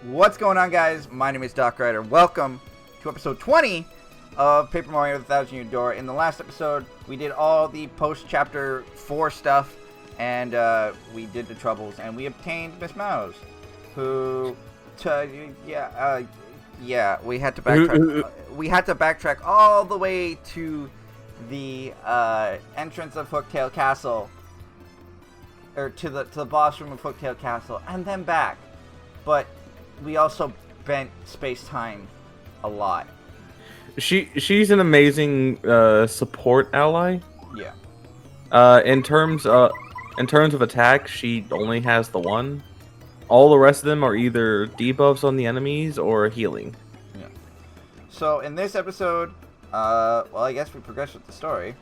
What's going on, guys? My name is DocRider. Welcome to episode 20 of Paper Mario The Thousand Year Door. In the last episode, we did all the post-chapter 4 stuff, and we did the troubles, and we obtained Miss Mouse, who, we had to backtrack. We had to backtrack all the way to the entrance of Hooktail Castle, or to the boss room of Hooktail Castle, and then back. But we also bent space-time a lot. She's an amazing support ally. Yeah. In terms of attack, she only has the one. All the rest of them are either debuffs on the enemies or healing. Yeah. So in this episode, well, I guess we progressed with the story.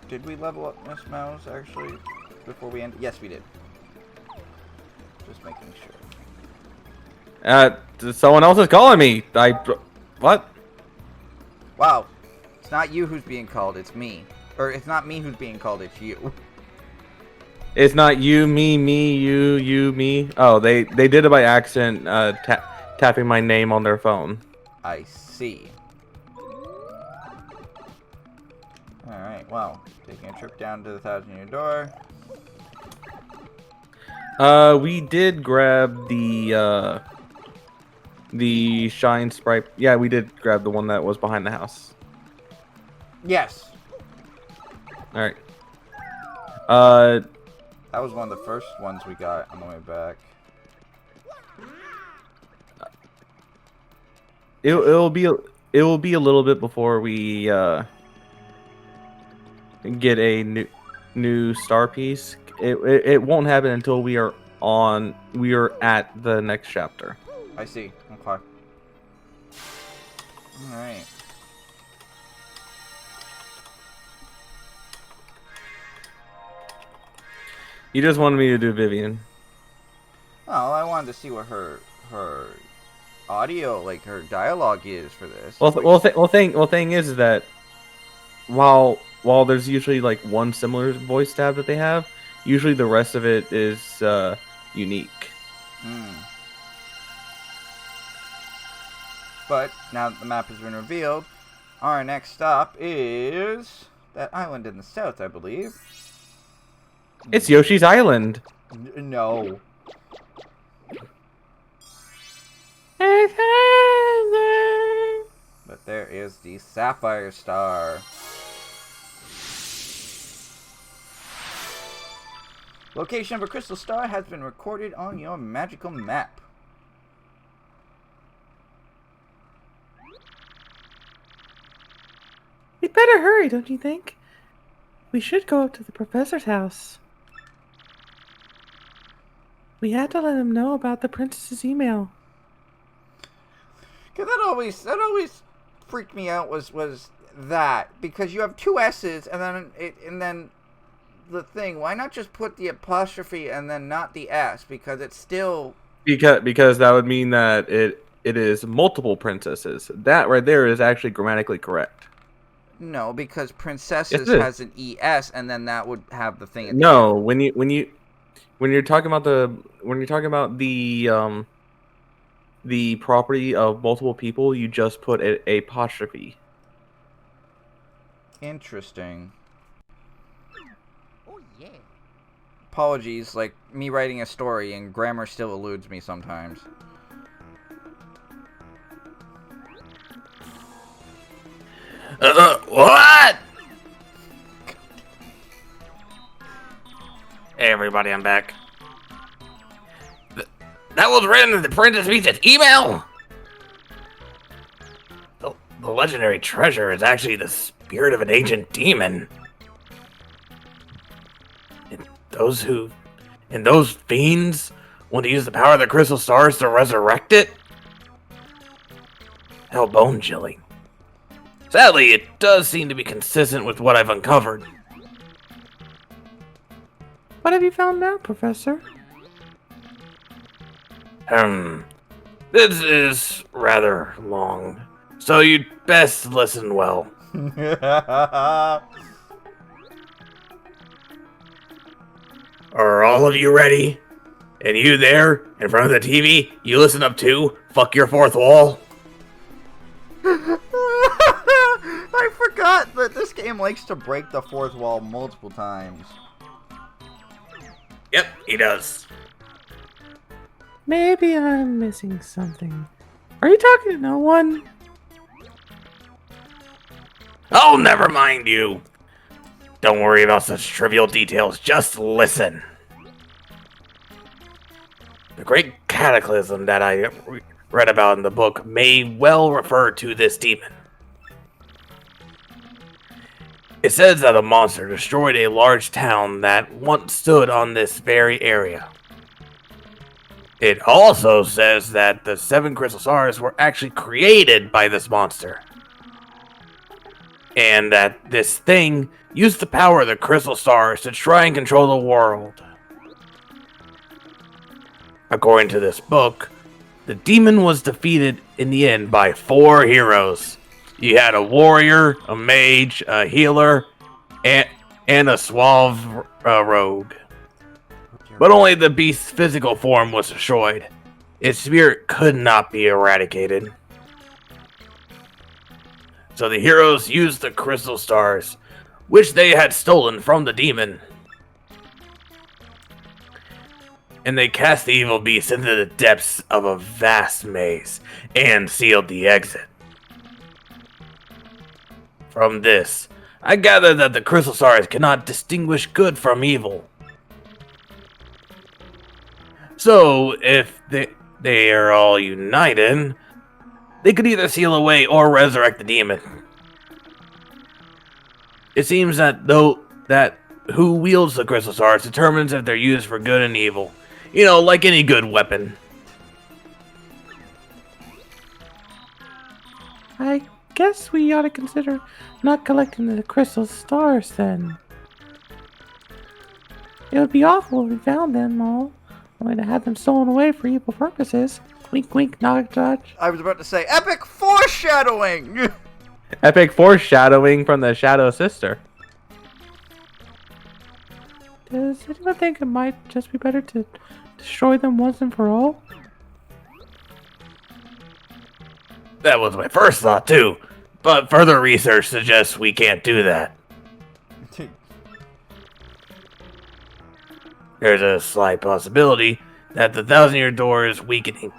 Did we level up Miss Mouse actually before we ended? Yes, we did. Just making sure. Someone else is calling me. What? Wow. It's not you who's being called, it's me. Or it's not me who's being called, it's you. It's not you, me, you, me. Oh, they did it by accident, tapping my name on their phone. I see. Alright, well, taking a trip down to the Thousand Year Door. We did grab the Shine Sprite. Yeah, we did grab the one that was behind the house. Yes. Alright. That was one of the first ones we got on the way back. It will be a little bit before we get a new star piece. It won't happen until we are at the next chapter. I see. Okay. Alright. You just wanted me to do Vivian. Oh, I wanted to see what her audio, like her dialogue is for this. Thing is that while there's usually like one similar voice tab that they have, usually the rest of it is unique. But now that the map has been revealed, our next stop is that island in the south, I believe. It's Yoshi's Island. No. But there is the Sapphire Star. Location of a crystal star has been recorded on your magical map. We'd better hurry, don't you think? We should go up to the professor's house. We had to let him know about the princess's email. Cause that always freaked me out was that, because you have two S's and then the thing. Why not just put the apostrophe and then not the S? Because it's still because that would mean that it is multiple princesses. That right there is actually grammatically correct. No, because princesses has an ES, and then that would have the thing. No, when you're talking about the property of multiple people, you just put a apostrophe. Interesting. Oh yeah. Apologies, like me writing a story and grammar still eludes me sometimes. What? Hey everybody, I'm back. That was written in the Princess Peach's email? The legendary treasure is actually the spirit of an ancient demon. And those fiends want to use the power of the crystal stars to resurrect it? How bone-chilling. Sadly, it does seem to be consistent with what I've uncovered. What have you found out, Professor? This is rather long, so you'd best listen well. Are all of you ready? And you there, in front of the TV, you listen up too? Fuck your fourth wall? I forgot that this game likes to break the fourth wall multiple times. Yep, he does. Maybe I'm missing something. Are you talking to no one? Oh, never mind you. Don't worry about such trivial details, just listen. The great cataclysm that I read about in the book may well refer to this demon. It says that a monster destroyed a large town that once stood on this very area. It also says that the 7 crystal stars were actually created by this monster. And that this thing used the power of the crystal stars to try and control the world. According to this book, the demon was defeated in the end by 4 heroes. You had a warrior, a mage, a healer, and a suave rogue. But only the beast's physical form was destroyed. Its spirit could not be eradicated. So the heroes used the crystal stars, which they had stolen from the demon. And they cast the evil beast into the depths of a vast maze and sealed the exit. From this, I gather that the crystal stars cannot distinguish good from evil. So, if they are all united, they could either seal away or resurrect the demon. It seems that who wields the crystal stars determines if they're used for good and evil. You know, like any good weapon. I guess we ought to consider not collecting the crystal stars then. It would be awful if we found them all, only to have them stolen away for evil purposes. Wink, wink, nod, nudge. I was about to say epic foreshadowing. Epic foreshadowing from the Shadow Sister. Does anyone think it might just be better to destroy them once and for all? That was my first thought too, but further research suggests we can't do that. There's a slight possibility that the 1,000-year door is weakening.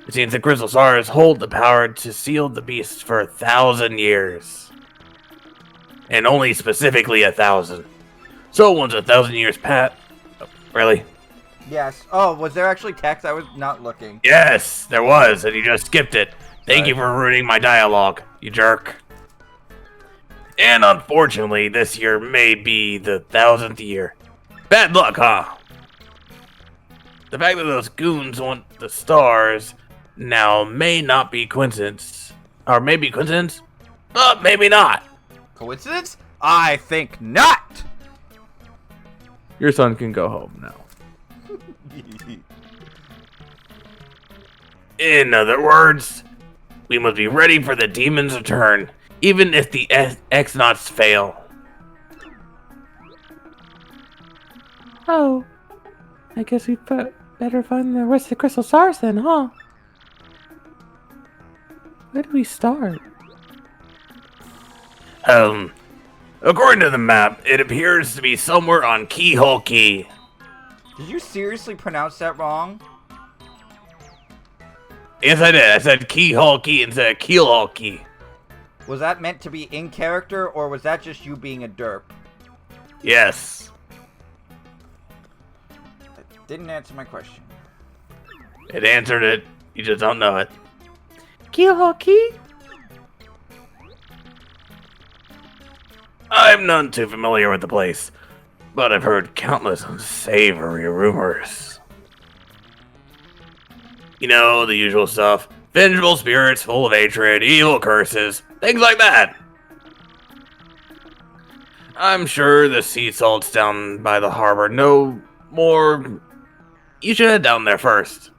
It seems the crystal stars hold the power to seal the beast for 1,000 years. And only specifically 1,000. So once 1,000 years pass... Oh, really? Yes. Oh, was there actually text? I was not looking. Yes, there was, and you just skipped it. Thank you for ruining my dialogue, you jerk. And unfortunately, this year may be the 1,000th year. Bad luck, huh? The fact that those goons want the stars now may not be coincidence. Or maybe coincidence, but maybe not. Coincidence? I think not. Your son can go home now. In other words, we must be ready for the demon's return, even if the X-Nauts fail. Oh, I guess we better find the rest of the crystal stars then, huh? Where do we start? According to the map, it appears to be somewhere on Keyhole Key. Did you seriously pronounce that wrong? Yes, I did. I said Keyhole Key instead of Keelhole Key. Was that meant to be in character, or was that just you being a derp? Yes. That didn't answer my question. It answered it. You just don't know it. Keelhaul Key? I'm none too familiar with the place, but I've heard countless unsavory rumors. You know, the usual stuff. Vengeful spirits full of hatred, evil curses, things like that. I'm sure the sea salts down by the harbor know more. You should head down there first.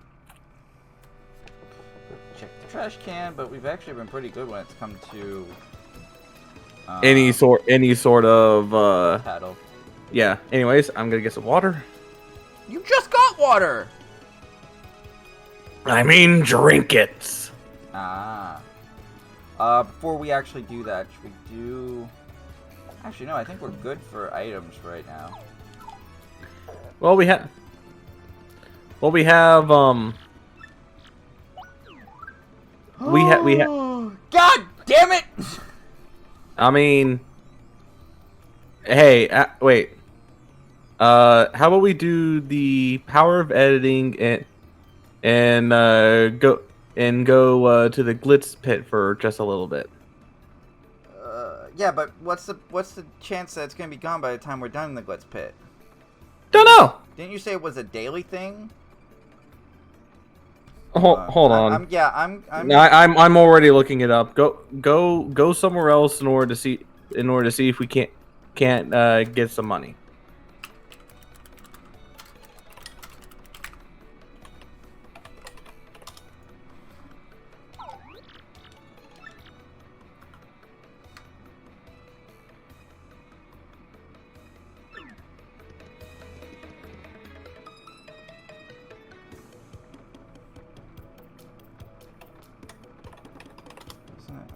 Check the trash can, but we've actually been pretty good when it's come to Any sort of paddle. yeah. Anyways, I'm gonna get some water. You just got water! I mean, drink it. Ah. Before we actually do that, should we do... Actually, no, I think we're good for items right now. Well, we have. We have. God damn it! I mean. Hey, wait. How about we do the power of editing and go to the glitz pit for just a little bit. Yeah, but what's the chance that it's gonna be gone by the time we're done in the glitz pit? Don't know. Didn't you say it was a daily thing? Hold on. I'm already looking it up. Go somewhere else in order to see if we can't get some money.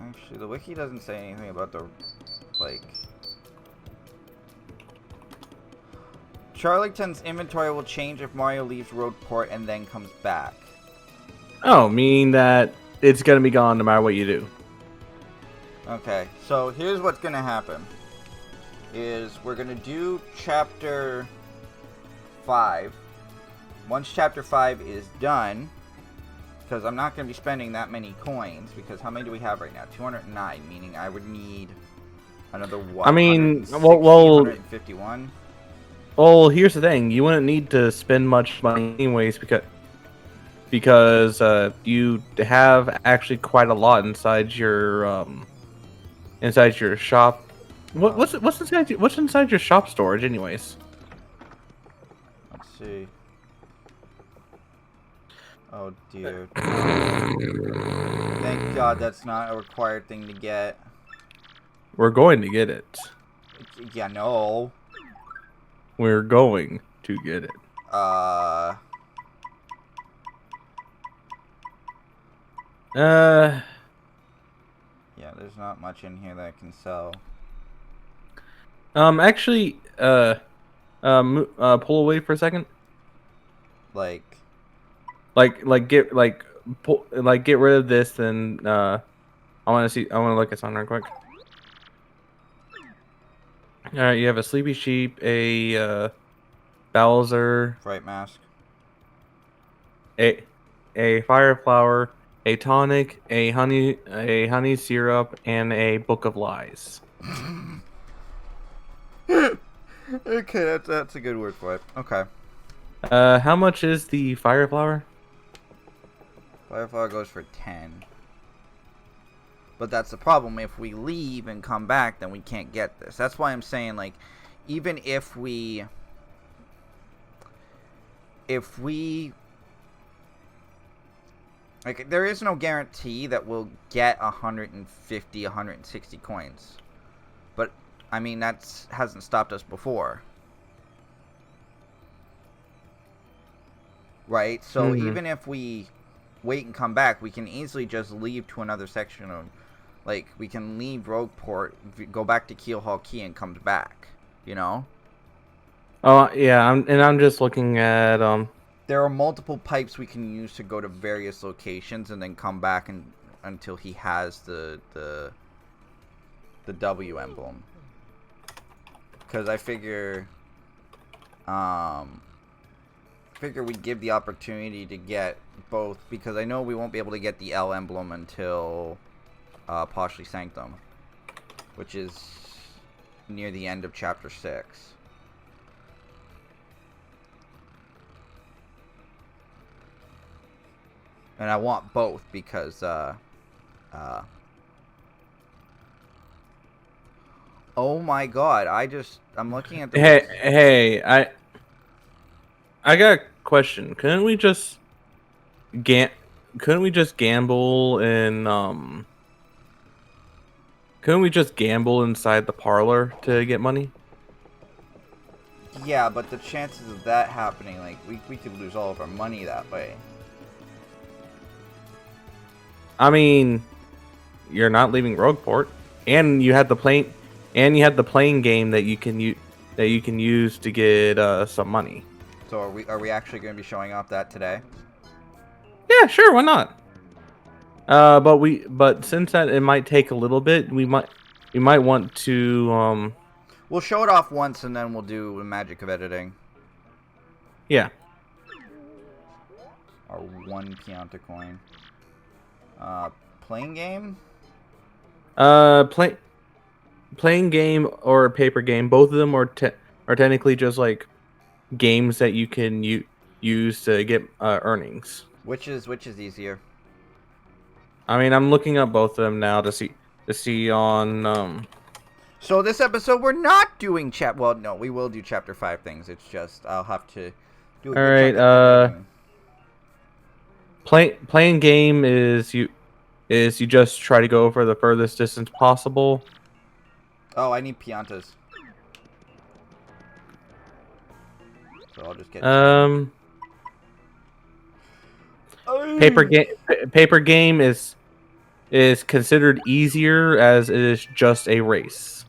Actually, the wiki doesn't say anything about the, like... Charlington's inventory will change if Mario leaves Roadport and then comes back. Oh, meaning that it's gonna be gone no matter what you do. Okay, so here's what's gonna happen. Is we're gonna do Chapter 5. Once Chapter 5 is done... Because I'm not going to be spending that many coins. Because how many do we have right now? 209. Meaning I would need another what? I mean, 151? Well, here's the thing. You wouldn't need to spend much money anyways because you have actually quite a lot inside your shop. What's inside your shop storage anyways? Let's see. Oh dear. Thank God that's not a required thing to get. We're going to get it. Yeah, no. We're going to get it. Yeah, there's not much in here that I can sell. Actually, pull away for a second. Get rid of this, and I want to look at something real quick. All right, you have a sleepy sheep, a Bowser, Fright mask, a fire flower, a tonic, a honey syrup, and a book of lies. Okay, that's a good word for it. Okay. How much is the fire flower? Fire flower goes for 10. But that's the problem. If we leave and come back, then we can't get this. That's why I'm saying, like, even if we... Like, there is no guarantee that we'll get 150, 160 coins. But, I mean, that hasn't stopped us before. Right? So, even if we wait and come back, we can easily just leave to another section of... Like, we can leave Rogueport, go back to Keelhaul Key, and come back. You know? Oh, yeah, I'm just looking at, There are multiple pipes we can use to go to various locations and then come back until he has the W emblem. Because I figure we'd give the opportunity to get both, because I know we won't be able to get the L emblem until Poshly Sanctum, which is near the end of Chapter 6. And I want both because, oh my God, I'm looking at the... Hey, I got a question. Couldn't we just gamble in, couldn't we just gamble inside the parlor to get money? Yeah, but the chances of that happening, like, we could lose all of our money that way. I mean, you're not leaving Rogueport, and you had the plane, game that you can use to get some money. So are we actually going to be showing off that today? Yeah, sure, why not? But since that it might take a little bit, we might want to We'll show it off once, and then we'll do the magic of editing. yeah. Our 1 Pianta coin. Playing game? Playing game or paper game, both of them are technically just like games that you can use to get earnings. Which is easier? I mean, I'm looking up both of them now to see on So this episode we're not doing well, no, we will do chapter 5 things. It's just I'll have to do a all good chunk right, of editing. playing game is you just try to go for the furthest distance possible. Oh, I need Piantas. So I'll just get paper game is considered easier as it is just a race.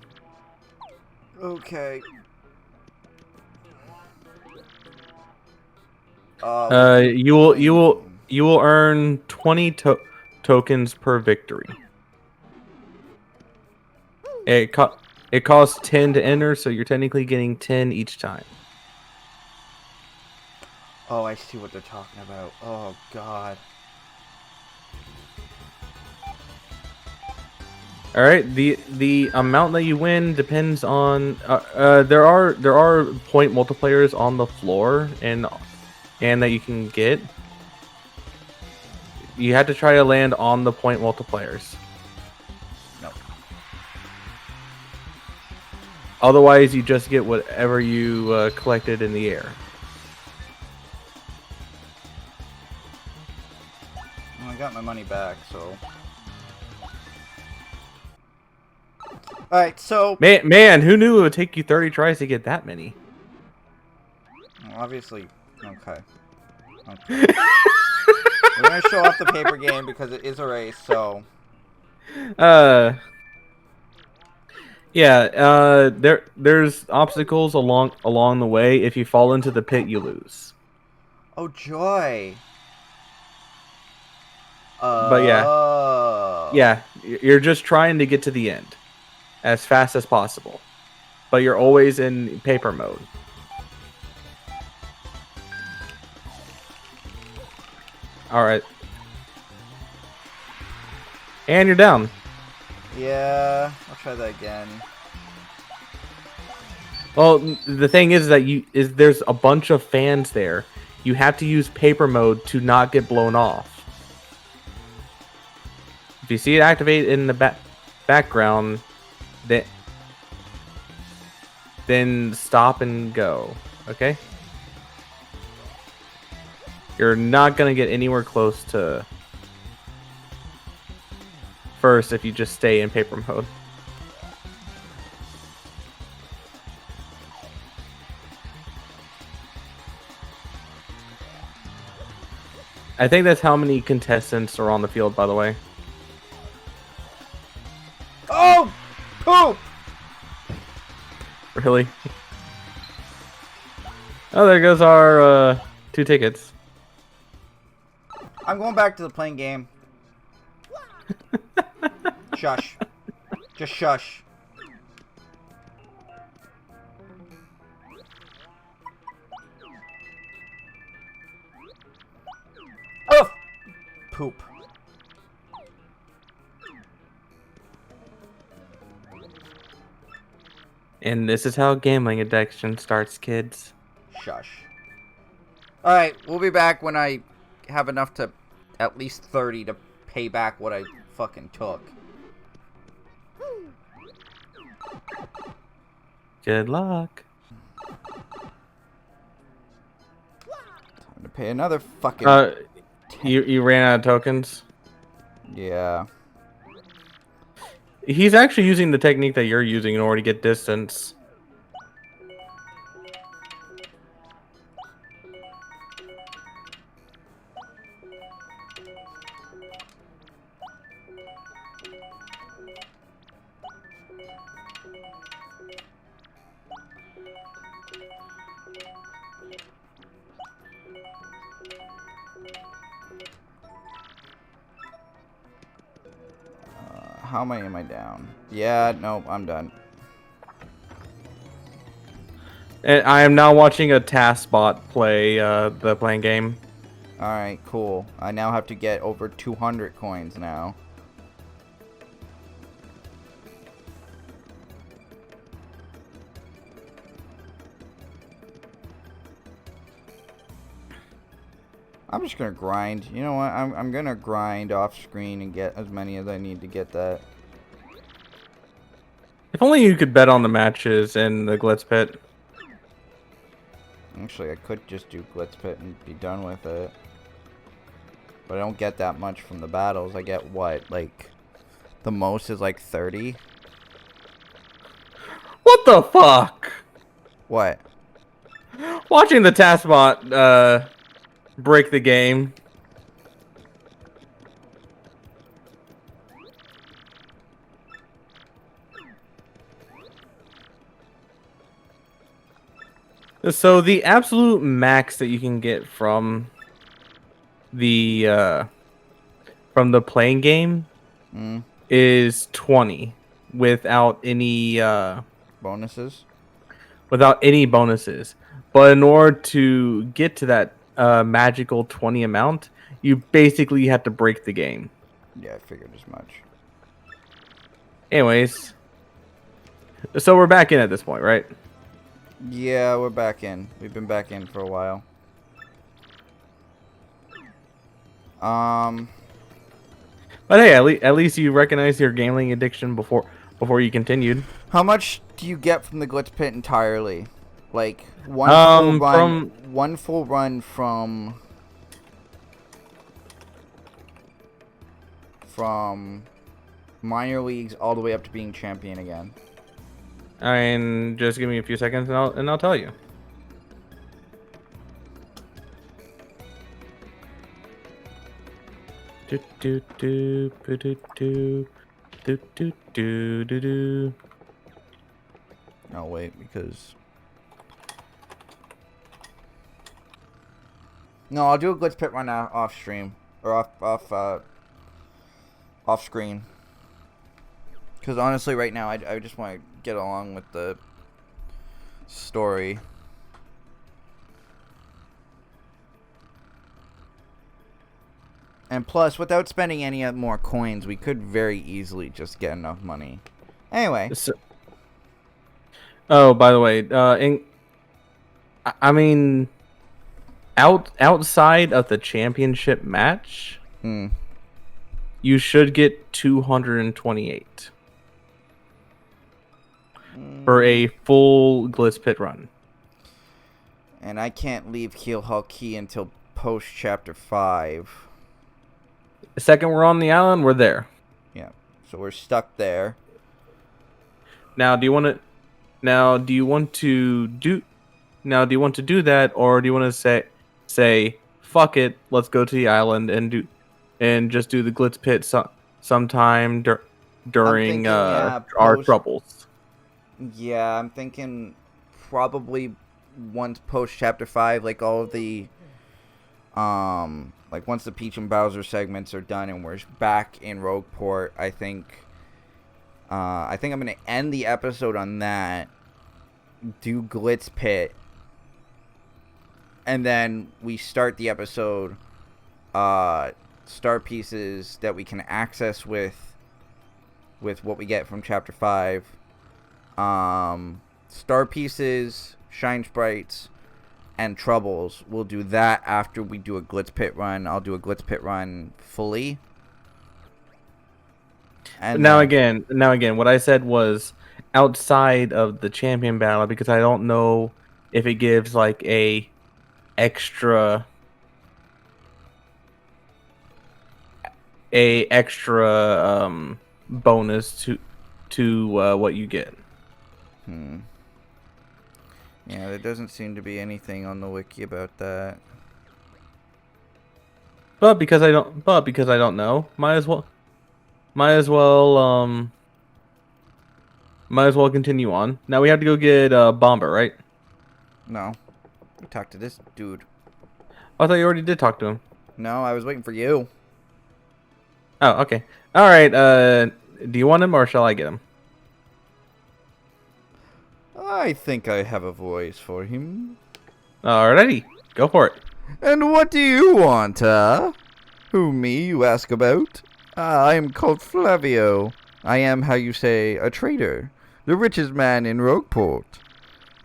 Okay. You will earn 20 tokens per victory. It costs 10 to enter, so you're technically getting 10 each time. Oh, I see what they're talking about. Oh God. All right, the amount that you win depends on there are point multipliers on the floor and that you can get. You have to try to land on the point multipliers. No. Otherwise, you just get whatever you collected in the air. Well, I got my money back, so. Alright, so. Man, who knew it would take you 30 tries to get that many? Well, obviously. Okay. We're gonna show off the paper game because it is a race, so. Yeah, there's obstacles along the way. If you fall into the pit, you lose. Oh joy. But yeah, you're just trying to get to the end as fast as possible. But you're always in paper mode. All right. And you're down. Yeah, I'll try that again. Well, the thing is that there's a bunch of fans there. You have to use paper mode to not get blown off. If you see it activate in the background, then stop and go. Okay? You're not gonna get anywhere close to first if you just stay in paper mode. I think that's how many contestants are on the field, by the way. Oh! Poop! Really? Oh, there goes our 2 tickets. I'm going back to the playing game. Shush. Just shush. Oh! Poop. And this is how gambling addiction starts, kids. Shush. Alright, we'll be back when I have enough to at least 30 to pay back what I fucking took. Good luck. Time to pay another fucking... You ran out of tokens? Yeah. He's actually using the technique that you're using in order to get distance. how many am I down? Yeah, no, I'm done. And I am now watching a TaskBot play the playing game. Alright, cool. I now have to get over 200 coins now. I'm just gonna grind. You know what? I'm gonna grind off screen and get as many as I need to get that. If only you could bet on the matches in the Glitz Pit. Actually, I could just do Glitz Pit and be done with it. But I don't get that much from the battles. I get what? Like, the most is like 30? What the fuck? What? Watching the TaskBot break the game. So the absolute max that you can get from the playing game is 20 without any Bonuses? without any bonuses. But in order to get to that magical 20 amount, you basically have to break the game. Yeah, I figured as much. Anyways, so we're back in at this point, right? Yeah, we're back in. We've been back in for a while. But hey, at least you recognize your gambling addiction before you continued. How much do you get from the Glitz Pit entirely? Like one full run from minor leagues all the way up to being champion again. And just give me a few seconds and I'll tell you. Do do do do do do do do do do do. Oh wait, because no, I'll do a Glitz Pit run off stream or off screen. Because honestly, right now, I just want to get along with the story. And plus, without spending any more coins, we could very easily just get enough money. Anyway. So, oh, by the way, I mean, outside of the championship match, you should get 228 for a full Glitz Pit run. And I can't leave Keel Hall Key until post Chapter 5. The second we're on the island, we're there. Yeah, so we're stuck there. Now, do you want to do that, or do you want to say fuck it, let's go to the island and just do the Glitz Pit sometime during our troubles? Yeah, I'm thinking probably once post Chapter 5, like all of the like once the Peach and Bowser segments are done and we're back in Rogueport, I think I'm gonna end the episode on that, do Glitz Pit, and then we start the episode star pieces that we can access with what we get from Chapter 5. Star pieces, Shine Sprites, and Troubles. We'll do that after we do a Glitz Pit run. I'll do a Glitz Pit run fully. And now again, what I said was outside of the champion battle, because I don't know if it gives like a extra bonus to what you get. Yeah, there doesn't seem to be anything on the wiki about that. But because I don't know, might as well continue on. Now we have to go get Bomber, right? No. We talked to this dude. I thought you already did talk to him. No, I was waiting for you. Oh, okay. All right. Do you want him or shall I get him? I think I have a voice for him. Alrighty, go for it. And what do you want, Who, me, you ask about? I am called Flavio. I am, how you say, a trader. The richest man in Rogueport.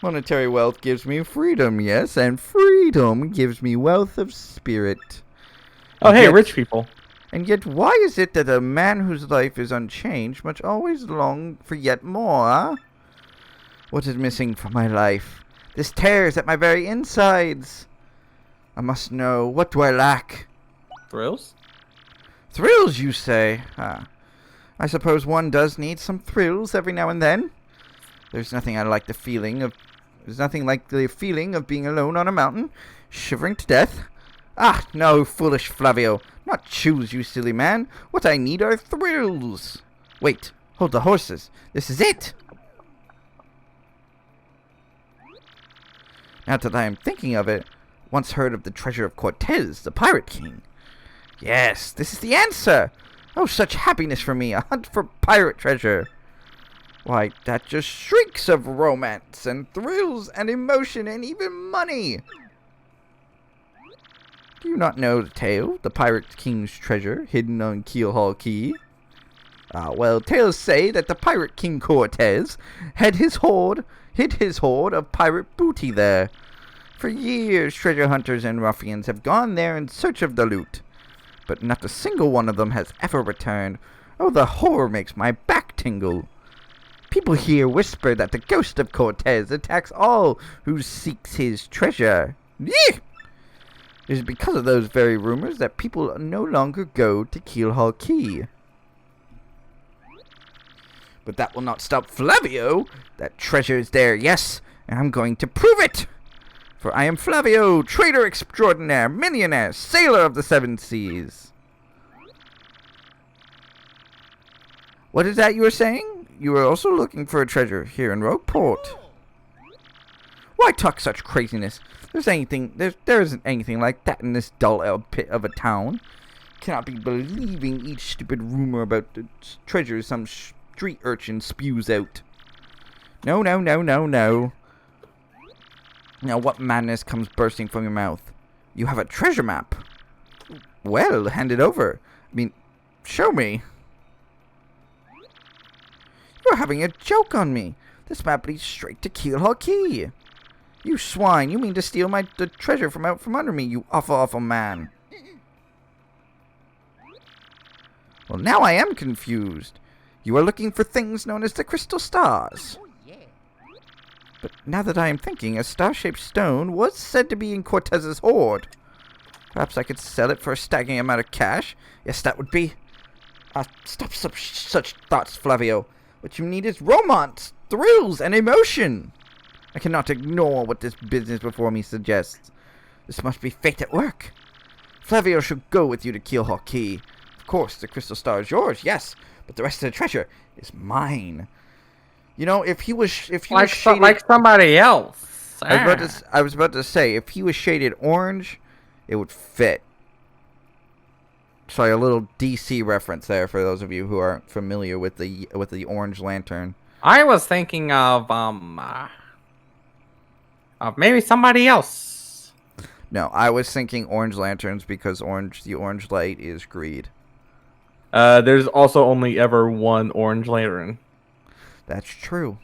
Monetary wealth gives me freedom, yes, and freedom gives me wealth of spirit. Oh, hey, Yet- rich people. And yet why is it that a man whose life is unchanged must always long for yet more, What is missing from my life? This tears at my very insides. I must know, what do I lack? Thrills? Thrills, you say? I suppose one does need some thrills every now and then. There's nothing like the feeling of being alone on a mountain, shivering to death. Ah, no, foolish Flavio. Not choose, you silly man. What I need are thrills. Wait, hold the horses. This is it. Now that I am thinking of it, once heard of the treasure of Cortez, the pirate king. Yes, this is the answer. Oh, such happiness for me, a hunt for pirate treasure. Why, that just shrieks of romance and thrills and emotion and even money. Do you not know the tale, the pirate king's treasure hidden on Keelhaul Key? Well, tales say that the pirate king Cortez hid his hoard of pirate booty there. For years, treasure hunters and ruffians have gone there in search of the loot, but not a single one of them has ever returned. Oh, the horror makes my back tingle. People here whisper that the ghost of Cortez attacks all who seeks his treasure. Yeh! It is because of those very rumors that people no longer go to Keelhaul Key. But that will not stop Flavio. That treasure is there, yes, and I'm going to prove it. For I am Flavio, trader extraordinaire, millionaire, sailor of the seven seas. What is that you are saying? You are also looking for a treasure here in Rogueport. Why talk such craziness? There isn't anything like that in this dull pit of a town. Cannot be believing each stupid rumor about the treasure some street urchin spews out. No. Now what madness comes bursting from your mouth? You have a treasure map. Well, hand it over. Show me. You're having a joke on me. This map leads straight to Keelhaul Key. You swine, you mean to steal the treasure from out from under me, you awful man. Well, now I am confused. You are looking for things known as the crystal stars. But now that I am thinking, a star-shaped stone was said to be in Cortez's hoard. Perhaps I could sell it for a staggering amount of cash. Yes, that would be... Stop such thoughts, Flavio. What you need is romance, thrills, and emotion. I cannot ignore what this business before me suggests. This must be fate at work. Flavio should go with you to Keelhaul Key. Of course, the crystal star is yours, yes, but the rest of the treasure is mine. You know, if he was shaded, like somebody else. I was about to say, if he was shaded orange, it would fit. Sorry, a little DC reference there for those of you who aren't familiar with the Orange Lantern. I was thinking of maybe somebody else. No, I was thinking Orange Lanterns because the orange light is greed. There's also only ever one Orange Lantern. That's true.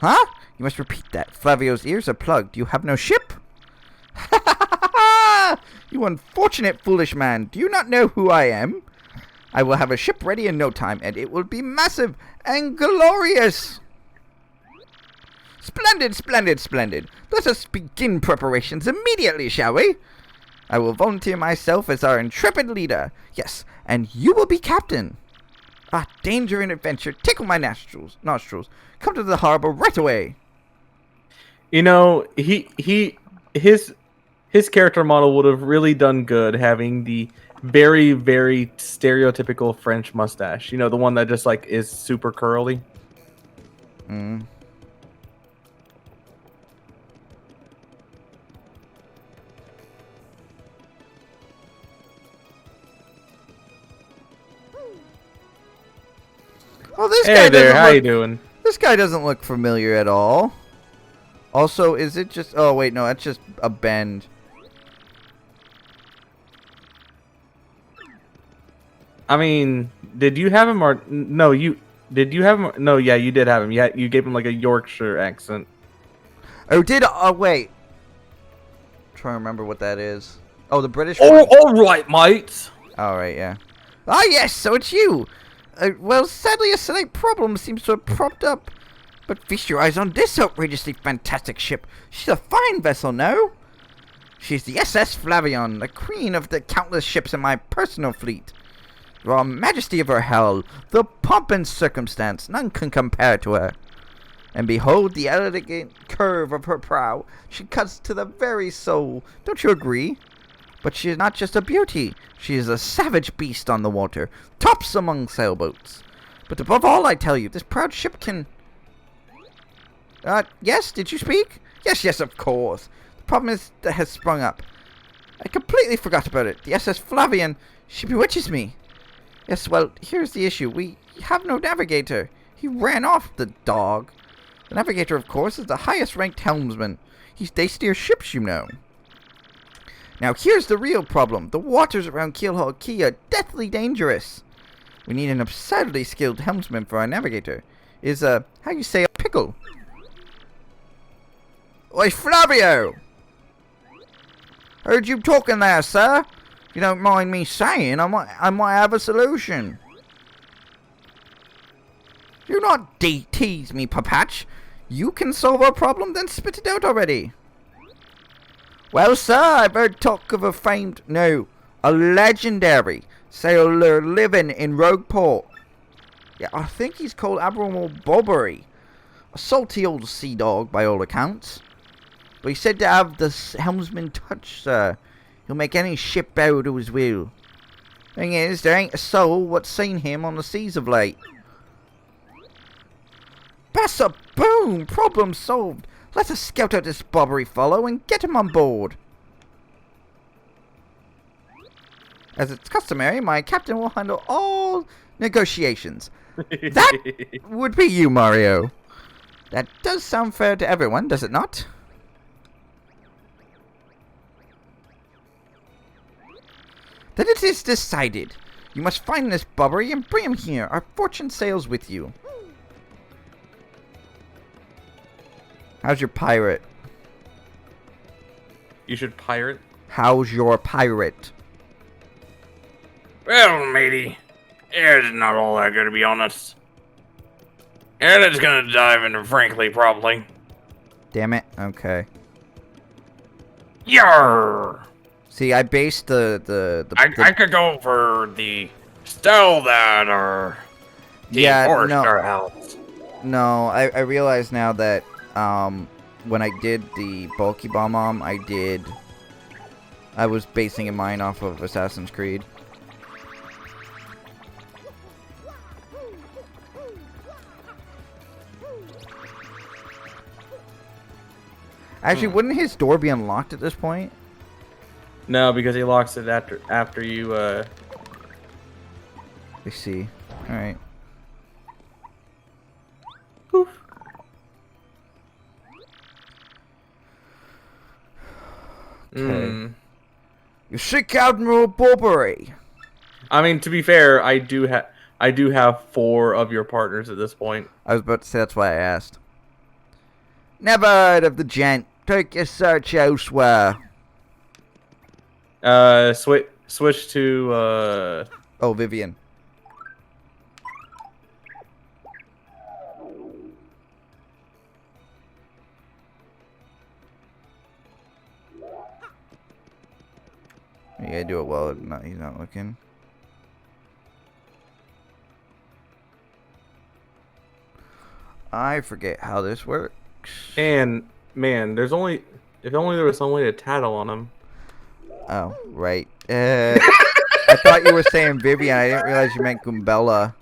Huh? You must repeat that. Flavio's ears are plugged. You have no ship? You unfortunate foolish man. Do you not know who I am? I will have a ship ready in no time, and it will be massive and glorious. Splendid. Let us begin preparations immediately, shall we? I will volunteer myself as our intrepid leader. Yes, and you will be captain. Danger and adventure tickle my nostrils. Come to the harbor right away. You know, his character model would have really done good having the very, very stereotypical French mustache. You know, the one that just like is super curly. Well, this Hey guy there, doesn't how you look. doing? This guy doesn't look familiar at all. Also, is it just? Oh wait, no, that's just a bend. I mean, did you have him or no? Did you have him? No, yeah, you did have him. Yeah, you gave him like a Yorkshire accent. Oh, wait. Trying to remember what that is. Oh, the British Oh, one. all right, mate. All right, yeah. Ah, yes, so it's you. Well, sadly, a slight problem seems to have propped up. But feast your eyes on this outrageously fantastic ship. She's a fine vessel, no? She's the SS Flavion, the queen of the countless ships in my personal fleet. The raw majesty of her hull, the pomp and circumstance, none can compare to her. And behold the elegant curve of her prow. She cuts to the very soul. Don't you agree? But she is not just a beauty. She is a savage beast on the water, tops among sailboats. But above all, I tell you, this proud ship can... yes, did you speak? Yes, of course. The problem is that has sprung up. I completely forgot about it. The SS Flavian, she bewitches me. Yes, well, here's the issue. We have no navigator. He ran off, the dog. The navigator, of course, is the highest-ranked helmsman. They steer ships, you know. Now, here's the real problem. The waters around Keelhaul Key are deathly dangerous. We need an absurdly skilled helmsman for our navigator. Is, how you say, a pickle. Oi, Flavio! Heard you talking there, sir. If you don't mind me saying, I might have a solution. Do not tease me, Papatch. You can solve our problem, then spit it out already. Well, sir, I've heard talk of a legendary sailor living in Rogueport. Yeah, I think he's called Admiral Bobbery. A salty old sea dog, by all accounts. But he's said to have the helmsman touch, sir. He'll make any ship bow to his will. Thing is, there ain't a soul what's seen him on the seas of late. Bassa boom! Problem solved. Let us scout out this Bobbery fellow and get him on board. As it's customary, my captain will handle all negotiations. That would be you, Mario. That does sound fair to everyone, does it not? Then it is decided. You must find this Bobbery and bring him here. Our fortune sails with you. How's your pirate? You should pirate. How's your pirate? Well, matey, it's not all that good to be honest. And it's gonna dive into Frankly, probably. Damn it. Okay. Yarr! See, I based I could go for the Still that or the Yeah, Forester House. No, I realize now that when I did the bulky bomb I was basing mine off of Assassin's Creed. Actually, wouldn't his door be unlocked at this point? No, because he locks it after you. I see. All right. Poof. Okay. You sick Admiral Bobbery. I mean, to be fair, I do have 4 of your partners at this point. I was about to say that's why I asked. Never heard of the gent. Take your search elsewhere. Switch to Oh, Vivian. You gotta do it while he's not looking. I forget how this works. And man, if only there was some way to tattle on him. Oh, right. I thought you were saying Vivian. I didn't realize you meant Gumbella.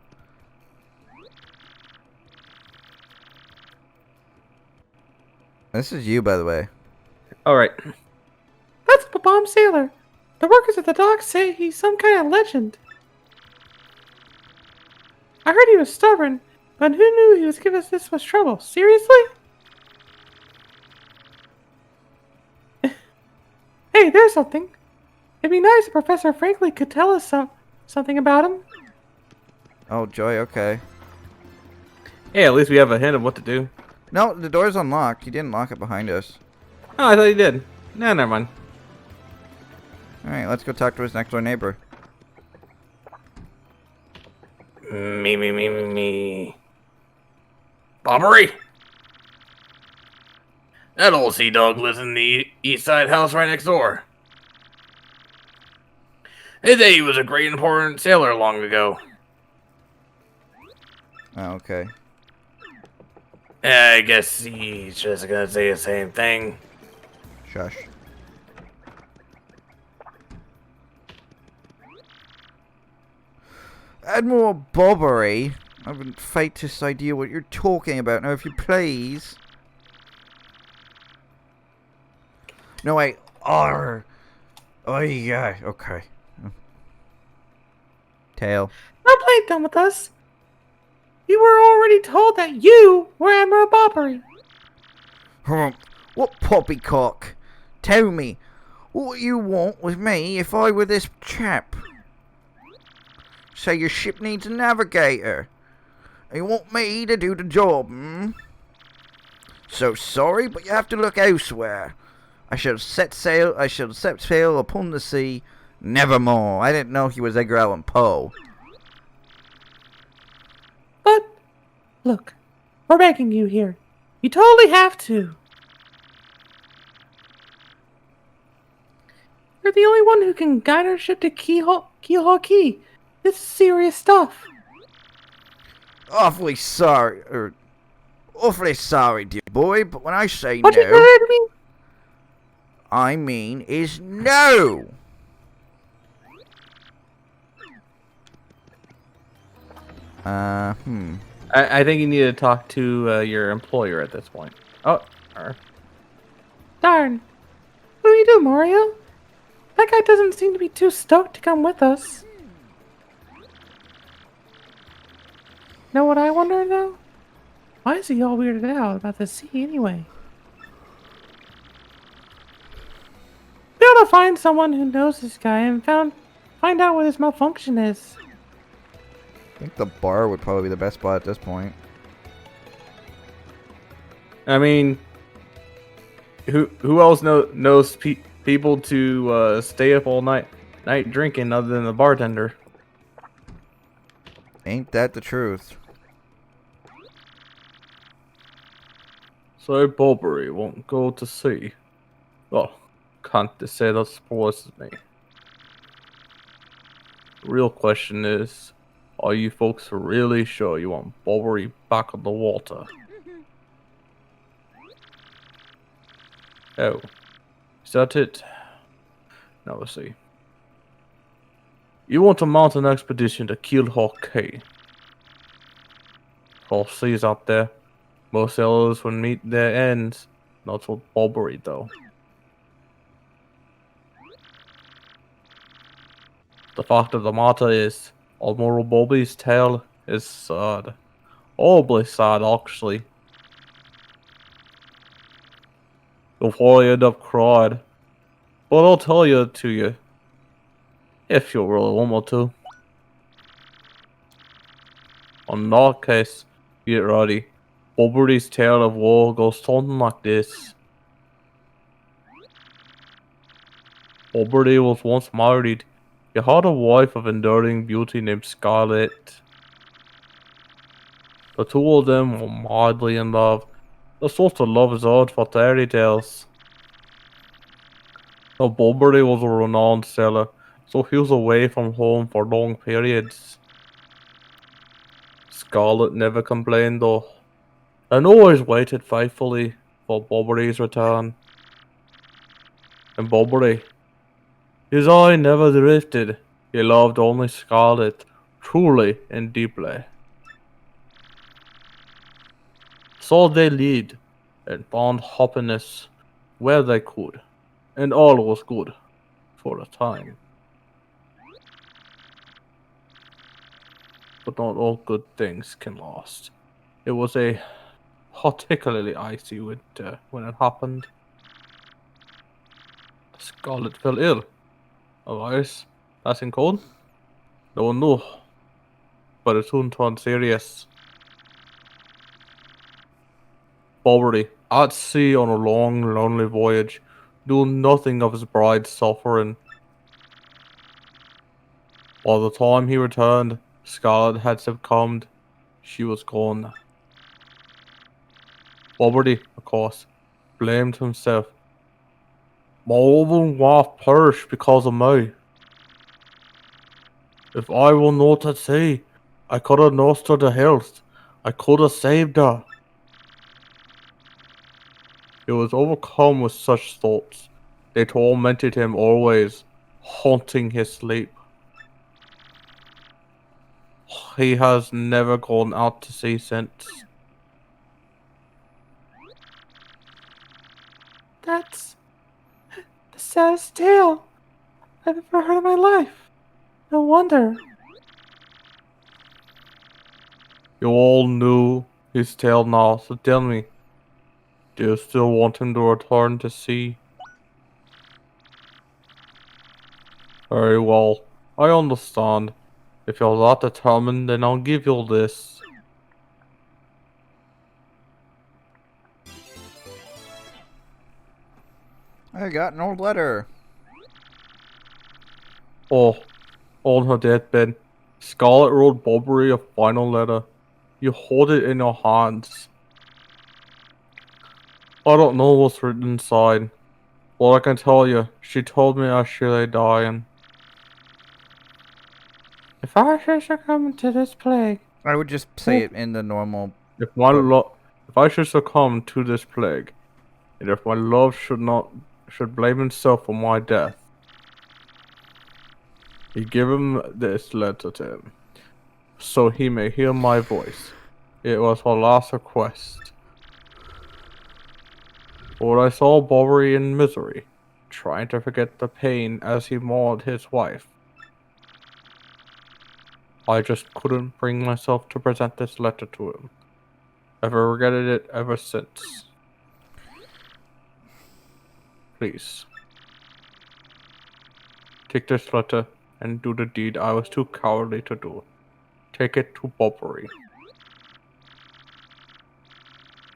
This is you, by the way. All right. That's the bomb sailor. The workers at the dock say he's some kind of legend. I heard he was stubborn, but who knew he was giving us this much trouble? Seriously? Hey, there's something. It'd be nice if Professor Franklin could tell us something about him. Oh, joy, okay. Yeah, at least we have a hint of what to do. No, the door's unlocked. He didn't lock it behind us. Oh, I thought you did. Nah, never mind. Alright, let's go talk to his next door neighbor. Me. Bobbery? That old sea dog lives in the east side house right next door. They say he was a great important sailor long ago. Oh, okay. I guess he's just gonna say the same thing. Shush. Admiral Bobbery, I haven't faintest idea what you're talking about. Now, if you please. No, wait. Oh, yeah. Okay. Tail. Don't play dumb with us. We were already told that you were Admiral Bobbery. What poppycock? Tell me, what you want with me if I were this chap? Say your ship needs a navigator. And you want me to do the job, hmm? So sorry, but you have to look elsewhere. I shall set sail upon the sea, nevermore. I didn't know he was Edgar Allan Poe. But, look, we're begging you here. You totally have to. You're the only one who can guide our ship to Keyhole Key. This is serious stuff. Awfully sorry, dear boy, but when I say What you no, heard me? I mean is no. I think you need to talk to your employer at this point. Oh, Darn. What do we do, Mario? That guy doesn't seem to be too stoked to come with us. Know what I wonder, though? Why is he all weirded out about the sea anyway? Be able to find someone who knows this guy and find out what his malfunction is. I think the bar would probably be the best spot at this point. I mean, who else knows people to stay up all night drinking other than the bartender? Ain't that the truth? So Bobbery won't go to sea. Well, can't they say that surprises me? The real question is, are you folks really sure you want Bobbery back on the water? Oh, is that it? Now let's see. You want to mount an expedition to Keelhawk Cay. All seas out there. Most sailors would meet their ends. Not with Bobbery, though. The fact of the matter is, Admiral Bobby's tale is sad. Horribly sad, actually. You'll probably end up crying. But I'll tell you to you. If you really want me to. In that case, get ready. Bobbery's tale of woe goes something like this. Bobbery was once married. He had a wife of enduring beauty named Scarlet. The two of them were madly in love. The sort of love is odd for fairy tales. Now Bobbery was a renowned sailor, so he was away from home for long periods. Scarlet never complained though, and always waited faithfully for Bobbery's return. And Bobbery, his eye never drifted. He loved only Scarlet, truly and deeply. So they lived and found happiness where they could, and all was good for a time. but not all good things can last. It was a particularly icy winter when it happened. Scarlet fell ill of ice, passing cold. No one knew, but it soon turned serious. Poverty, at sea on a long, lonely voyage, knew nothing of his bride's suffering. By the time he returned, Scarlet had succumbed. She was gone. Poverty, of course, blamed himself. My loving wife perished because of me. If I were not at sea, I could have nursed her to health. I could have saved her. He was overcome with such thoughts. They tormented him always, haunting his sleep. He has never gone out to sea since. That's the saddest tale I've ever heard in my life. No wonder. You all knew his tale now, so tell me, do you still want him to return to sea? Very well, I understand. If you're that determined, then I'll give you this. I got an old letter. Oh, on her deathbed, Scarlet wrote Bobbery a final letter. You hold it in your hands. I don't know what's written inside. Well, I can tell you, she told me as she lay dying. If I should succumb to this plague, I would just say it in the normal. If I should succumb to this plague, and if my love should blame himself for my death, he give him this letter to him, so he may hear my voice. It was her last request. But I saw Bobbery in misery, trying to forget the pain as he mourned his wife. I just couldn't bring myself to present this letter to him. I've regretted it ever since. Please. Take this letter and do the deed I was too cowardly to do. Take it to Bobbery.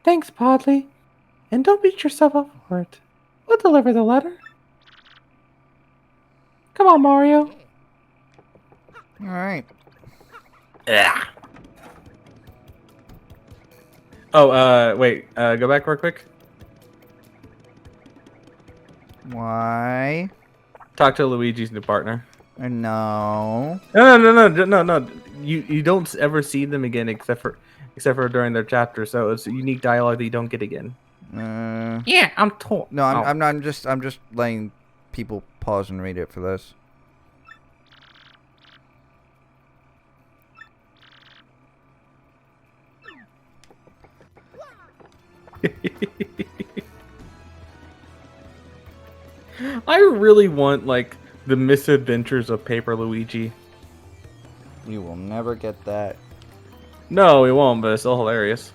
thanks, Podley. And don't beat yourself up for it. We'll deliver the letter. Come on, Mario. Alright. Yeah. Oh, wait, go back real quick. Why? Talk to Luigi's new partner. No. No. You don't ever see them again except for during their chapter, so it's unique dialogue that you don't get again. Yeah, I'm told. No, I'm not. I'm just letting people pause and read it for this. I really want like the misadventures of Paper Luigi. You will never get that. No, we won't, but it's still hilarious.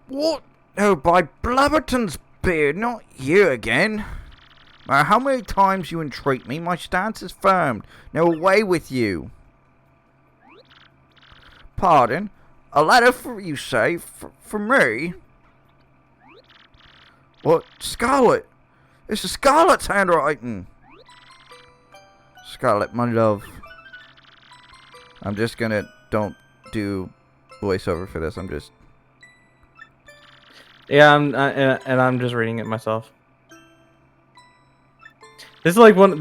What? Oh, by Blabberton's beard, not you again. How many times you entreat me, my stance is firm. No way with you. Pardon? A letter for you say? For me? What? Scarlet? It's Scarlet's handwriting. Scarlet, my love. I'm just gonna... Don't do voiceover for this. I'm just... Yeah, I'm just reading it myself. This is like one of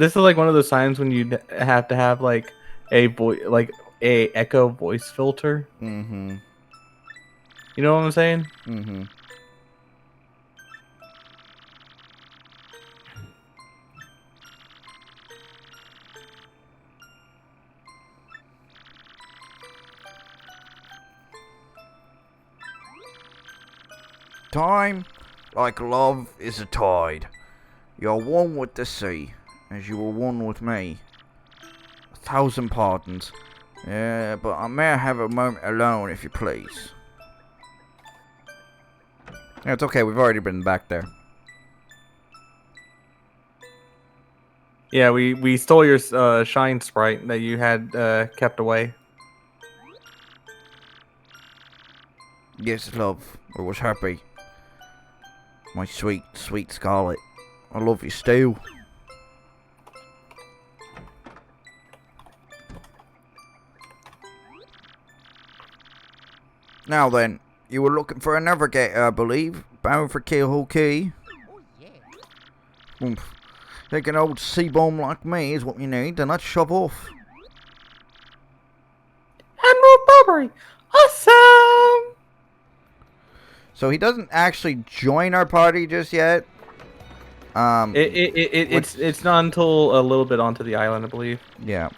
those times when you have to have like a echo voice filter. Mm-hmm. You know what I'm saying? Mm-hmm. Time like love is a tide. You're one with the sea, as you were one with me. 1,000 pardons. Yeah, but I may have a moment alone, if you please. Yeah, it's okay, we've already been back there. Yeah, we stole your Shine Sprite that you had kept away. Yes, love, I was happy. My sweet, sweet Scarlet. I love you still. Now then, you were looking for a navigator, I believe. Bound for Keyhole Key. Oh, yeah. Oomph. Think an old sea bomb like me is what you need, then let's shove off. Admiral Barbary! Awesome! So he doesn't actually join our party just yet. It's not until a little bit onto the island, I believe. Yeah.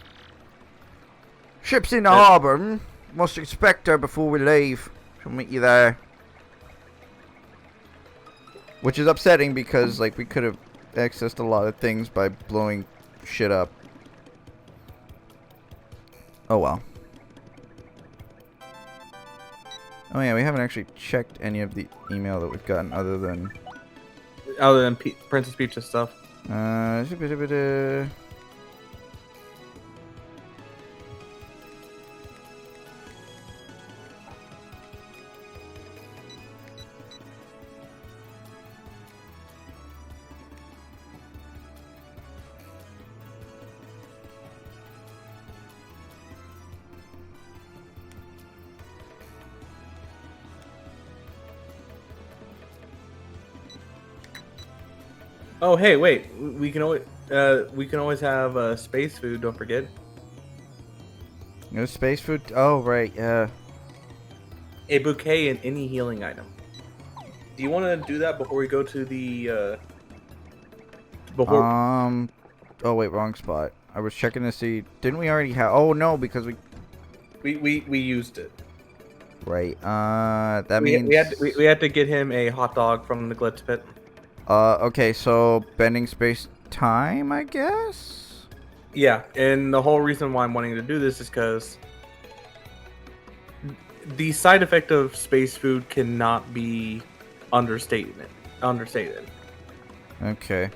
Ship's in the harbour. Must inspect her before we leave. She'll meet you there. Which is upsetting because, like, we could have accessed a lot of things by blowing shit up. Oh well. Oh yeah, we haven't actually checked any of the email that we've gotten other than Princess Peach's stuff. Oh hey, wait. We can always have space food. Don't forget. No space food? Oh, right, yeah. A bouquet and any healing item. Do you want to do that before we go to the before? Oh wait, wrong spot. I was checking to see. Didn't we already have? Oh no, because We used it. Right. That means we had to get him a hot dog from the glitch pit. Okay, so bending space time, I guess. Yeah, and the whole reason why I'm wanting to do this is because the side effect of space food cannot be understated. Okay.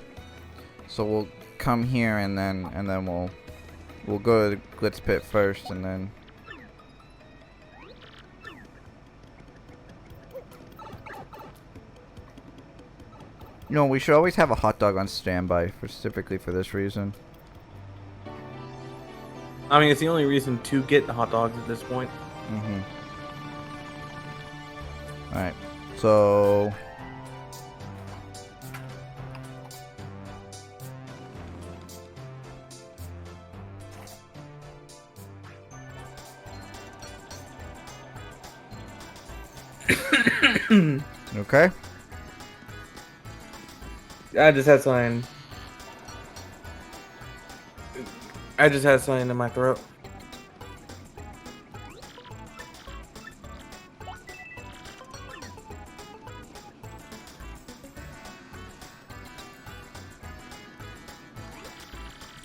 So we'll come here and then we'll go to the glitz pit first and then. No, we should always have a hot dog on standby specifically for this reason. I mean, it's the only reason to get hot dogs at this point. Mm-hmm. Alright, so... Okay. I just had something in my throat.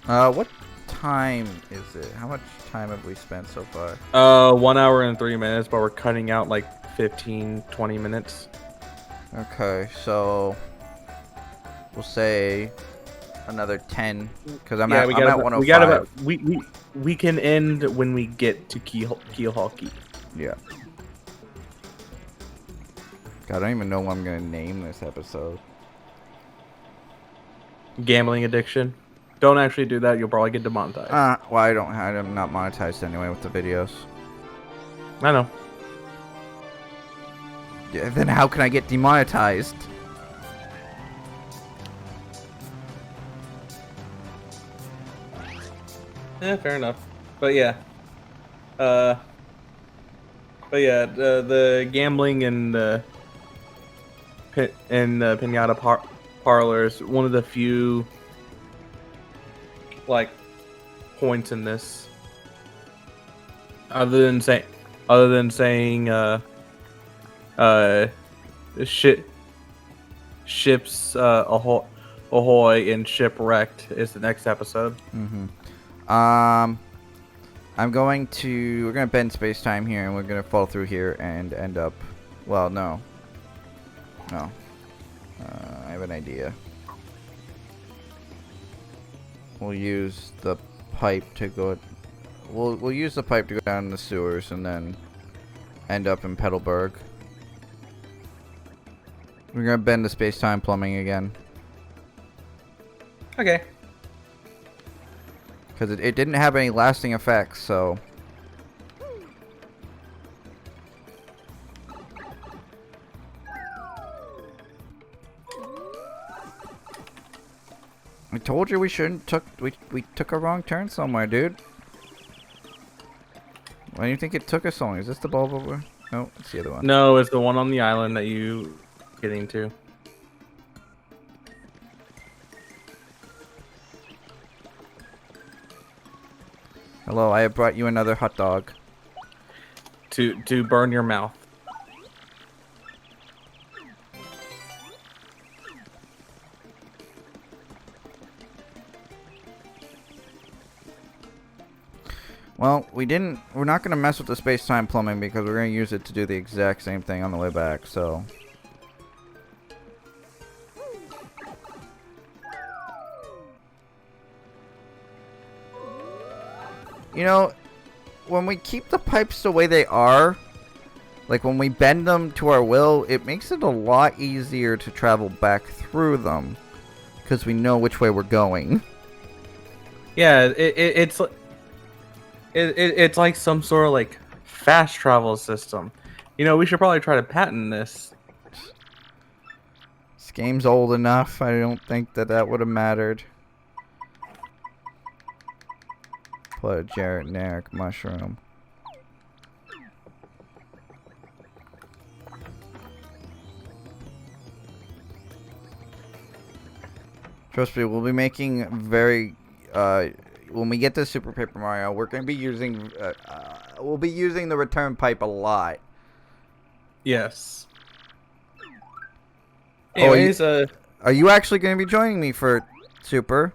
What time is it? How much time have we spent so far? 1 hour and 3 minutes, but we're cutting out like 15-20 minutes. Okay, so we'll say another 10 because I'm Yeah, at 105. We can end when we get to Keelhaul Key. Yeah. God, I don't even know what I'm gonna name this episode. Gambling addiction. Don't actually do that. You'll probably get demonetized. Well, I'm not monetized anyway with the videos. I know. Yeah, then how can I get demonetized? Yeah, fair enough. But yeah. The gambling and the pinata parlor is one of the few like points in this. Other than saying shit ships ahoy and shipwrecked is the next episode. I'm going to... We're going to bend space-time here, and we're going to fall through here and end up... Well, no. No. I have an idea. We'll use the pipe to go... We'll use the pipe to go down in the sewers and then end up in Petalburg. We're going to bend the space-time plumbing again. Okay. Because it didn't have any lasting effects, so... I told you we shouldn't we took a wrong turn somewhere, dude. Why do you think it took us so long? Is this the bulb over? No, it's the other one. No, it's the one on the island that you getting to. Hello, I have brought you another hot dog. To burn your mouth. Well, we're not going to mess with the space-time plumbing because we're going to use it to do the exact same thing on the way back, so... You know, when we keep the pipes the way they are, like when we bend them to our will, it makes it a lot easier to travel back through them because we know which way we're going. Yeah, it's like some sort of like fast travel system. You know, we should probably try to patent this. This game's old enough. I don't think that would have mattered. Put a generic mushroom. Trust me, we'll be making very when we get to Super Paper Mario, we're going to be using we'll be using the return pipe a lot. Yes. Oh, Anyways, are you actually going to be joining me for Super?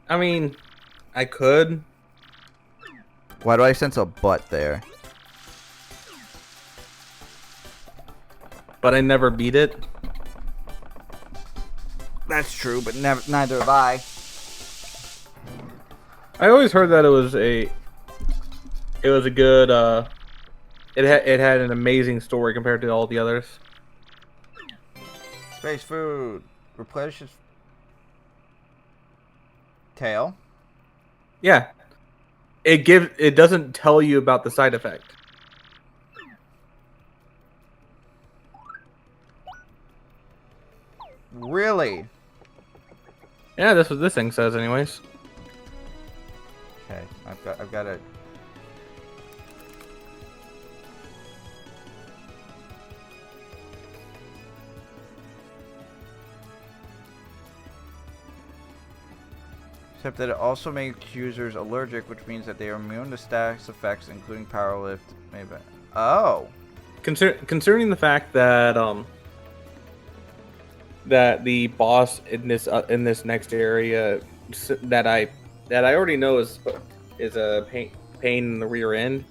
I mean, I could. Why do I sense a butt there? But I never beat it. That's true, but neither have I. I always heard that it was a good it had an amazing story compared to all the others. Space food replenishes tail. Yeah. It doesn't tell you about the side effect. Really? Yeah, that's what this thing says anyways. Okay, I've got it. Except that it also makes users allergic, which means that they are immune to status effects, including power lift. Maybe. Oh. Concerning the fact that that the boss in this next area that I already know is a pain in the rear end,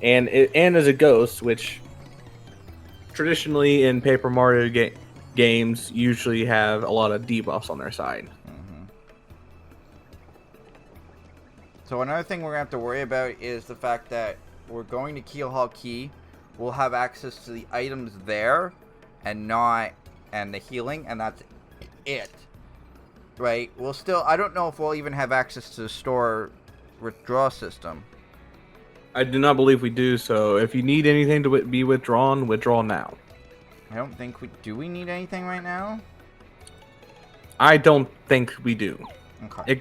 and is a ghost, which traditionally in Paper Mario games usually have a lot of debuffs on their side. So another thing we're going to have to worry about is the fact that we're going to Keel Hall Key. We'll have access to the items there and the healing, and that's it. Right? We'll still... I don't know if we'll even have access to the store withdraw system. I do not believe we do, so if you need anything to be withdrawn, withdraw now. I don't think we... Do we need anything right now? I don't think we do. Okay.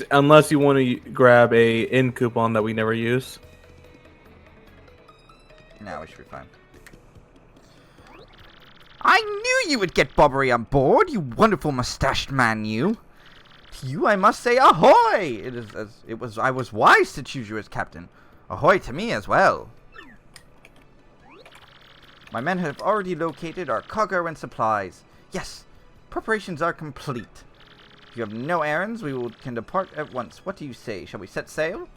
Unless you want to grab a in coupon that we never use. No, we should be fine. I knew you would get Bobbery on board, you wonderful mustached man, you. To you, I must say, ahoy! I was wise to choose you as captain. Ahoy to me as well. My men have already located our cargo and supplies. Yes, preparations are complete. If you have no errands, can depart at once. What do you say? Shall we set sail?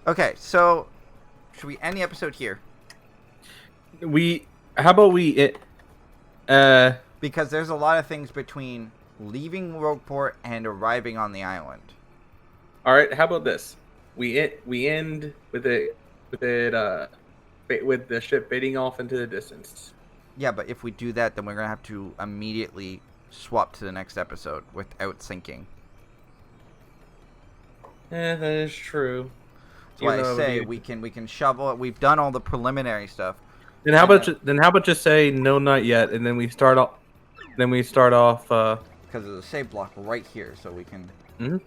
Okay, so should we end the episode here? How about we Because there's a lot of things between leaving Rogueport and arriving on the island. all right, how about this? We end with the ship fading off into the distance. Yeah, but if we do that, then we're going to have to immediately swap to the next episode without syncing. That is true. That's why I say we can shovel it. We've done all the preliminary stuff. Then how about just say no, not yet, and then we start off. Because there's a save block right here, so we can. Mm-hmm.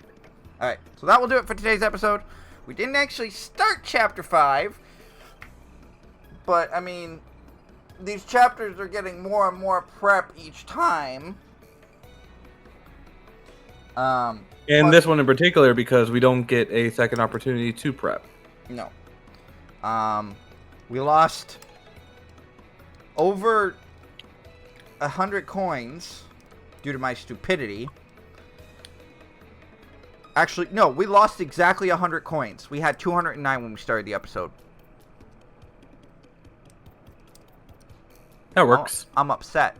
All right, so that will do it for today's episode. We didn't actually start Chapter 5, but I mean, these chapters are getting more and more prep each time. And this one in particular, because we don't get a second opportunity to prep. No. We lost over 100 coins due to my stupidity. Actually, no, we lost exactly 100 coins. We had 209 when we started the episode. That works. I'm upset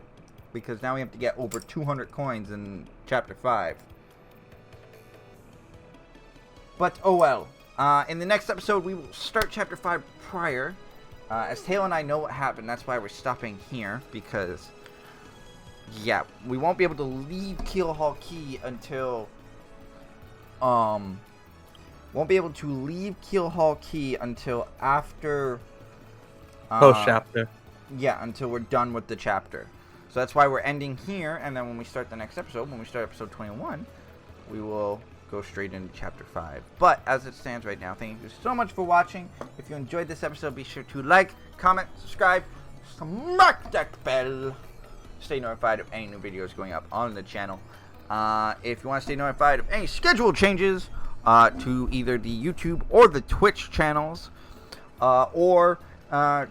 because now we have to get over 200 coins in Chapter 5. But, oh well. In the next episode, we will start Chapter 5 prior. As Taylor and I know what happened, that's why we're stopping here. Because, yeah, we won't be able to leave Keelhaul Key until... won't be able to leave Keelhaul Key until after... Post-chapter. Yeah, until we're done with the chapter. So that's why we're ending here, and then when we start the next episode, when we start episode 21, we will go straight into chapter 5. But as it stands right now, thank you so much for watching. If you enjoyed this episode, be sure to like, comment, subscribe, smack that bell. Stay notified of any new videos going up on the channel. If you want to stay notified of any schedule changes to either the YouTube or the Twitch channels, or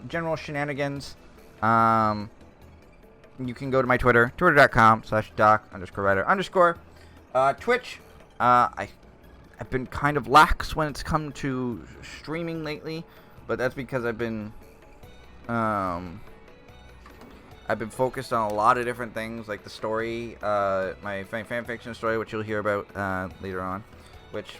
general shenanigans, you can go to my Twitter, twitter.com/doc_rider_. Twitch, I've been kind of lax when it's come to streaming lately, but that's because I've been focused on a lot of different things, like the story, my fanfiction story, which you'll hear about later on, which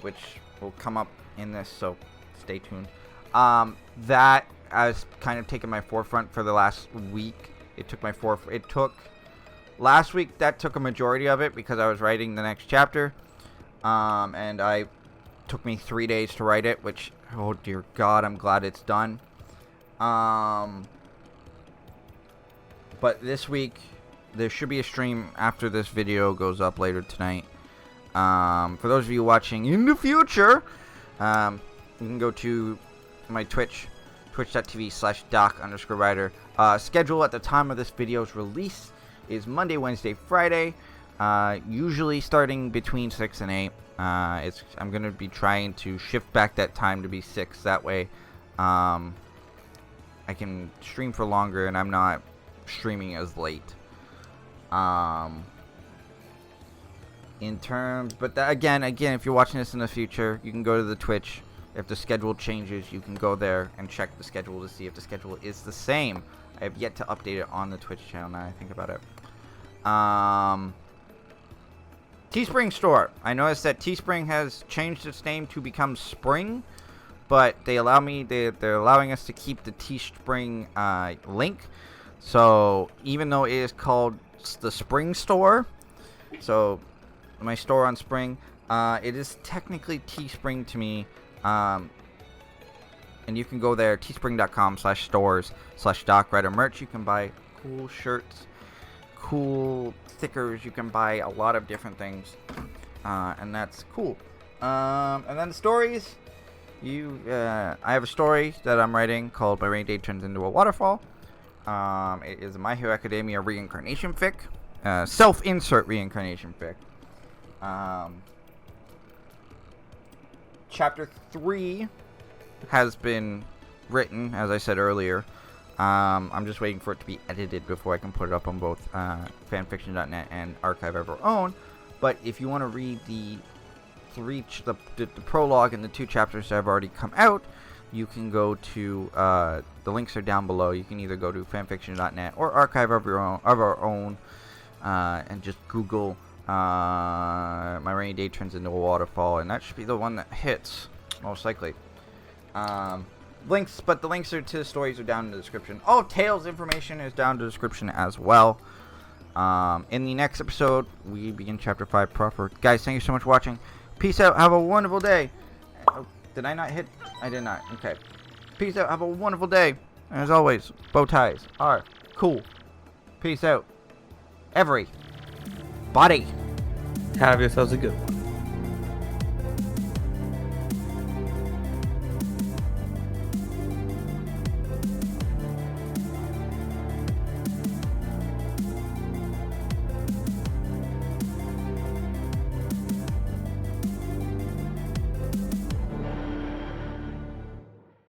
will come up in this, so stay tuned. That has kind of taken my forefront for the last week. Last week that took a majority of it because I was writing the next chapter, and took me 3 days to write it, which, oh dear God, I'm glad it's done. But this week there should be a stream after this video goes up later tonight. For those of you watching in the future, you can go to my Twitch, twitch.tv/doc_rider. Schedule at the time of this video's release is Monday, Wednesday, Friday, usually starting between 6 and 8. I'm going to be trying to shift back that time to be 6. That way I can stream for longer and I'm not streaming as late. Again, if you're watching this in the future, you can go to the Twitch. If the schedule changes, you can go there and check the schedule to see if the schedule is the same. I have yet to update it on the Twitch channel now I think about it. Teespring store. I noticed that Teespring has changed its name to become Spring, but they're allowing us to keep the Teespring link. So even though it is called the Spring store, so my store on Spring, it is technically Teespring to me. And you can go there, teespring.com/stores/DocRider merch. You can buy cool shirts, cool stickers. You can buy a lot of different things, and that's cool. And then the stories. I have a story that I'm writing called "My Rainy Day Turns Into a Waterfall." It is a My Hero Academia reincarnation fic, self-insert reincarnation fic. Chapter 3 has been written, as I said earlier. I'm just waiting for it to be edited before I can put it up on both fanfiction.net and Archive of Our Own. But if you want to read the prologue and the 2 chapters that have already come out, you can go to the links are down below. You can either go to fanfiction.net or Archive of Our Own, and just Google My Rainy Day Turns into a Waterfall, and that should be the one that hits most likely. But the links to the stories are down in the description. All Tales information is down in the description as well. In the next episode, we begin chapter 5 proper. Guys, thank you so much for watching. Peace out. Have a wonderful day. Oh, did I not hit? I did not. Okay. Peace out. Have a wonderful day. And as always, bow ties are cool. Peace out. Everybody. Have yourselves a good one.